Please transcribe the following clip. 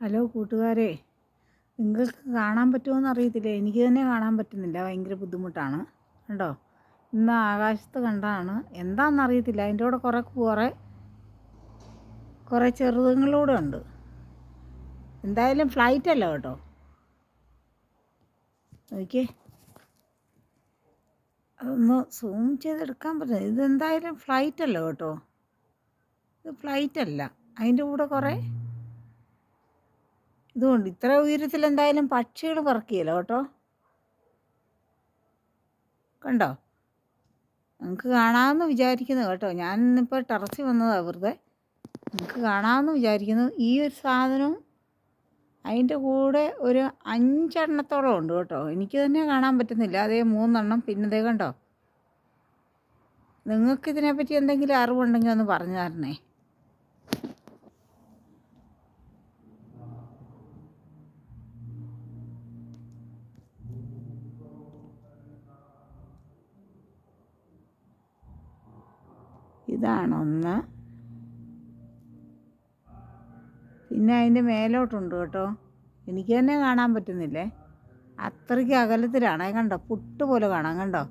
Hello കൂട്ടുകാരെ, നിങ്ങൾക്ക് കാണാൻ പറ്റുമോയെന്ന് അറിയത്തില്ല. എനിക്ക് തന്നെ കാണാൻ പറ്റുന്നില്ല, ഭയങ്കര ബുദ്ധിമുട്ടാണ്. കണ്ടോ, ഇന്ന് ആകാശത്ത് കണ്ടാണ്, എന്താണെന്നറിയത്തില്ല. അതിൻ്റെ കൂടെ കുറേ ചെറുതുങ്ങളൂടെ ഉണ്ട്. എന്തായാലും ഫ്ലൈറ്റ് അല്ല കേട്ടോ. നോക്കിയേ, അതൊന്ന് സൂം ചെയ്തെടുക്കാൻ പറ്റില്ല. ഇതെന്തായാലും ഫ്ലൈറ്റ് അല്ല കേട്ടോ, ഇത് ഫ്ലൈറ്റ് അല്ല. അതിൻ്റെ കൂടെ കുറേ ഇതുകൊണ്ട് ഇത്ര ഉയരത്തിൽ എന്തായാലും പക്ഷികൾ പറക്കുകയില്ല കേട്ടോ. കണ്ടോ, നിങ്ങൾക്ക് കാണാമെന്ന് വിചാരിക്കുന്നു കേട്ടോ. ഞാൻ ഇന്നിപ്പോൾ ടെറസിൽ വന്നതാണ് വെറുതെ. നിങ്ങൾക്ക് കാണാമെന്ന് വിചാരിക്കുന്നു. ഈ ഒരു സാധനവും അതിൻ്റെ കൂടെ ഒരു 5 എണ്ണത്തോളം ഉണ്ട് കേട്ടോ. എനിക്ക് തന്നെ കാണാൻ പറ്റുന്നില്ല. അതേ 3 എണ്ണം. പിന്നെ ദേ കണ്ടോ, നിങ്ങൾക്കിതിനെപ്പറ്റി എന്തെങ്കിലും അറിവുണ്ടെങ്കിൽ ഒന്ന് പറഞ്ഞു തരണേ. ഇതാണൊന്ന്. പിന്നെ അതിൻ്റെ മേലോട്ടുണ്ട് കേട്ടോ. എനിക്ക് തന്നെ കാണാൻ പറ്റുന്നില്ലേ, അത്രയ്ക്ക് അകലത്തിലാണ്. കണ്ടോ, പുട്ട് പോലെ കാണാം. കണ്ടോ.